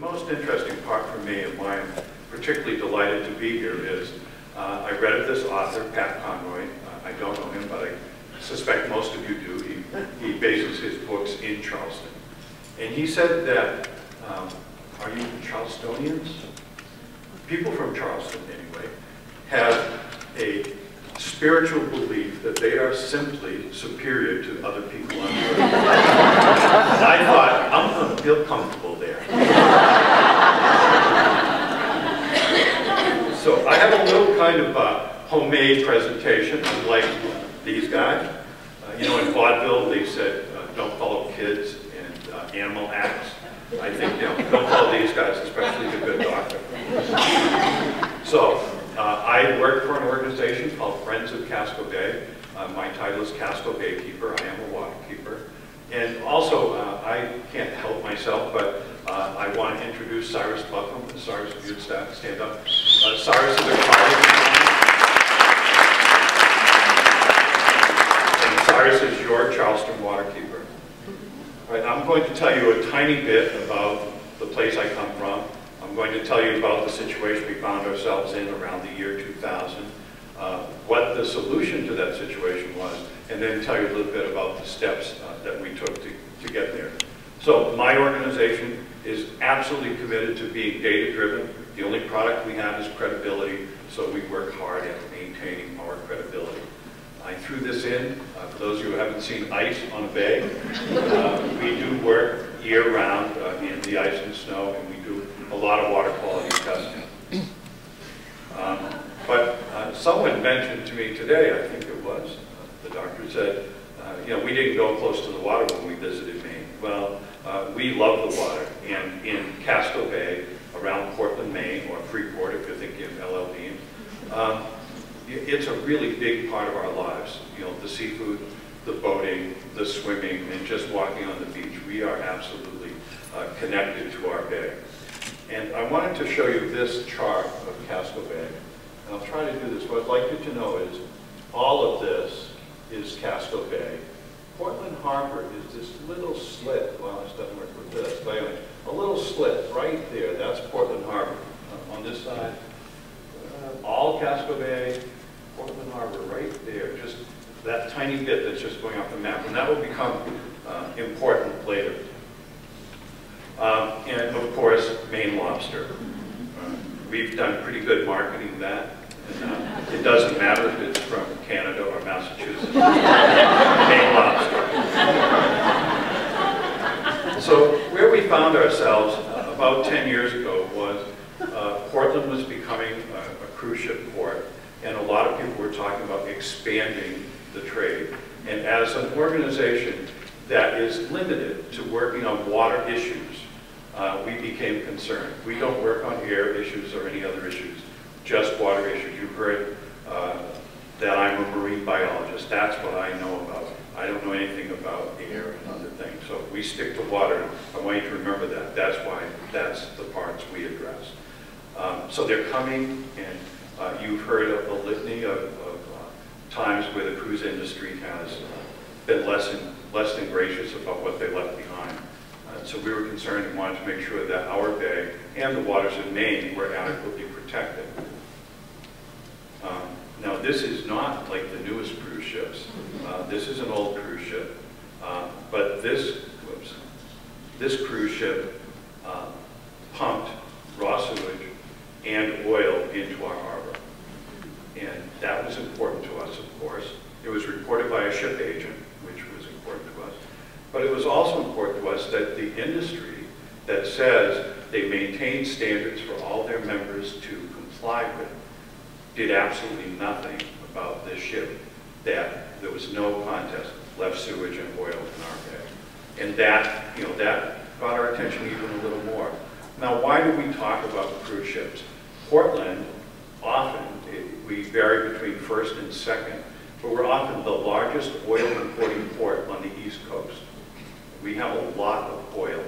most interesting part for me and why I'm particularly delighted to be here is I read of this author, Pat Conroy. I don't know him, but I suspect most of you do. He bases his books in Charleston. And he said that, are you Charlestonians? People from Charleston, anyway, have a spiritual belief that they are simply superior to other people on earth. And I thought, I'm going to feel comfortable there. So I have a little kind of homemade presentation, unlike these guys. You know, in vaudeville, they said, don't follow kids and animal acts. I think, you know, don't follow these guys, especially the good doctor. So, I work for an organization called Friends of Casco Bay. My title is Casco Bay Keeper. I am a water keeper. And also, I can't help myself, but I want to introduce Cyrus Buckham. Cyrus, if you'd stand up. Cyrus is a colleague. And Cyrus is your Charleston water keeper. All right, I'm going to tell you a tiny bit about the place I come from. I'm going to tell you about the situation we found ourselves in around the year 2000, what the solution to that situation was, and then tell you a little bit about the steps that we took to get there. So my organization is absolutely committed to being data-driven. The only product we have is credibility, so we work hard at maintaining our credibility. I threw this in, for those of you who haven't seen ice on a bay. We do work year-round in the ice and snow, and we do a lot of water quality testing. But someone mentioned to me today, I think it was, the doctor said, you know, we didn't go close to the water when we visited Maine. Well, we love the water, and in Casco Bay, around Portland, Maine, or Freeport, if you're thinking of LL Bean, it's a really big part of our lives. You know, the seafood, the boating, the swimming, and just walking on the beach. We are absolutely connected to our bay. And I wanted to show you this chart of Casco Bay. And I'll try to do this. What I'd like you to know is all of this is Casco Bay. Portland Harbor is this little slit. Well, this doesn't work with this. But anyway, a little slit right there. That's Portland Harbor. On this side, all Casco Bay, Portland Harbor right there. Just that tiny bit that's just going off the map. And that will become important later. And of course, Maine lobster. We've done pretty good marketing that. And, it doesn't matter if it's from Canada or Massachusetts. Maine lobster. So where we found ourselves about 10 years ago was Portland was becoming a cruise ship port, and a lot of people were talking about expanding the trade. And as an organization that is limited to working on water issues, we became concerned. We don't work on air issues or any other issues, just water issues. You've heard that I'm a marine biologist. That's what I know about. I don't know anything about air and other things. So we stick to water. I want you to remember that. That's why that's the parts we address. So they're coming, and you've heard of a litany of times where the cruise industry has been less than gracious about what they left behind. So we were concerned and wanted to make sure that our bay and the waters in Maine were adequately protected. Now this is not like the newest cruise ships. This is an old cruise ship, but this cruise ship pumped raw sewage and oil into our harbor. And that was important to us, of course. It was reported by a ship agent, which was important to us. But it was also important to us that the industry that says they maintain standards for all their members to comply with did absolutely nothing about this ship, that there was no contest, left sewage and oil in our bay. And that, you know, that got our attention even a little more. Now, why do we talk about cruise ships? Portland, often, we vary between first and second, but we're often the largest oil importing port on the East Coast. We have a lot of oil.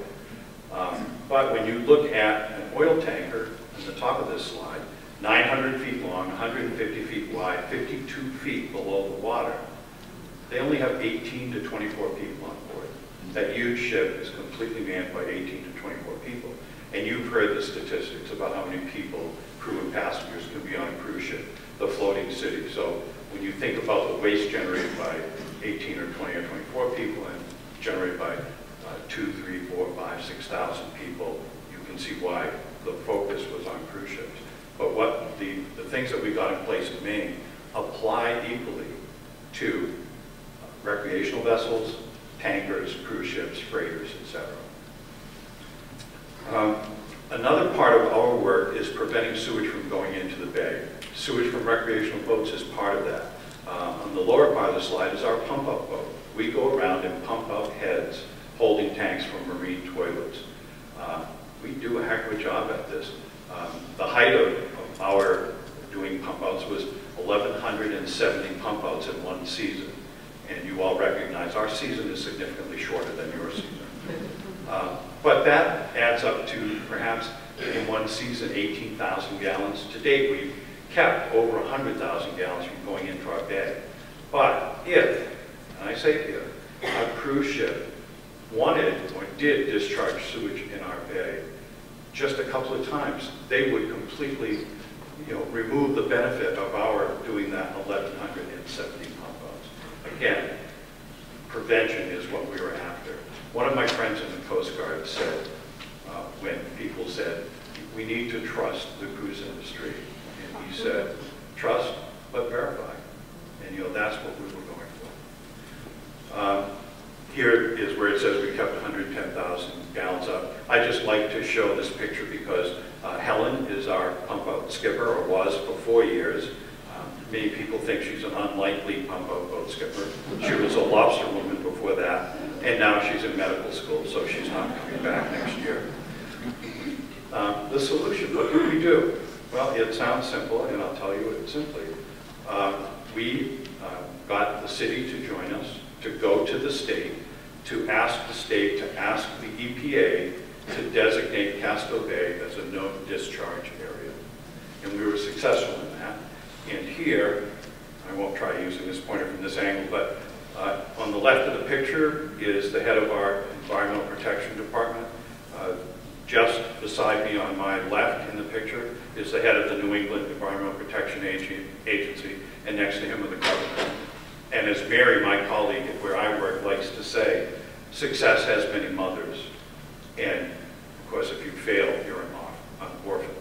But when you look at an oil tanker on the top of this slide, 900 feet long, 150 feet wide, 52 feet below the water, they only have 18 to 24 people on board. That huge ship is completely manned by 18 to 24 people. And you've heard the statistics about how many people, crew and passengers, can be on a cruise ship, the floating city. So when you think about the waste generated by 18 or 20 or 24 people and generated by 2, 3, 4, 5, 6,000 people, you can see why the focus was on cruise ships. But what the things that we got in place in Maine apply equally to recreational vessels, tankers, cruise ships, freighters, etc. Another part of our work is preventing sewage from going into the bay. Sewage from recreational boats is part of that. On the lower part of the slide is our pump-out boat. We go around and pump out heads holding tanks from marine toilets. We do a heck of a job at this. The height of our doing pump-outs was 1,170 pump-outs in one season. And you all recognize our season is significantly shorter than your season. But that adds up to perhaps in one season 18,000 gallons. To date, we've kept over 100,000 gallons from going into our bay. But if, and I say if, a cruise ship wanted or did discharge sewage in our bay just a couple of times, they would completely remove the benefit of our doing that 1,170 pump outs. Again, prevention is what we were after. One of my friends in the Coast Guard said, when people said, we need to trust the cruise industry, and he said, trust but verify. And that's what we were going for. Here is where it says we kept 110,000 gallons up. I just like to show this picture because Helen is our pump-out skipper, or was for 4 years. Many people think she's an unlikely pump-out boat skipper. She was a lobster woman before that, and now she's in medical school, so she's not coming back next year. The solution, what did we do? Well, it sounds simple, and I'll tell you it simply. We got the city to join us, to go to the state, to ask the state, to ask the EPA to designate Casco Bay as a no discharge area. And we were successful in that. And here, I won't try using this pointer from this angle, but on the left of the picture is the head of our Environmental Protection Department. Just beside me on my left in the picture is the head of the New England Environmental Protection Agency, and next to him are the governor. And as Mary, my colleague where I work, likes to say, success has many mothers. And of course, if you fail, you're an orphan.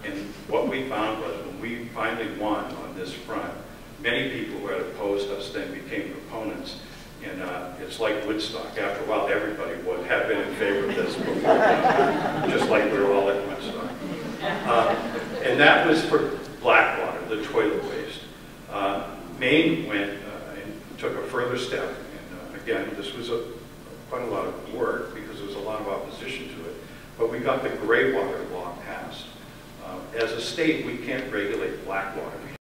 And what we found was when we finally won on this front, many people who had opposed us then became proponents. And it's like Woodstock. After a while, everybody had been in favor of this before, just like we were all at Woodstock. And that was for Blackwater, the toilet waste. Maine went and took a further step. And again, this was quite a lot of work because there was a lot of opposition to it. But we got the Greywater law passed. As a state, we can't regulate Blackwater.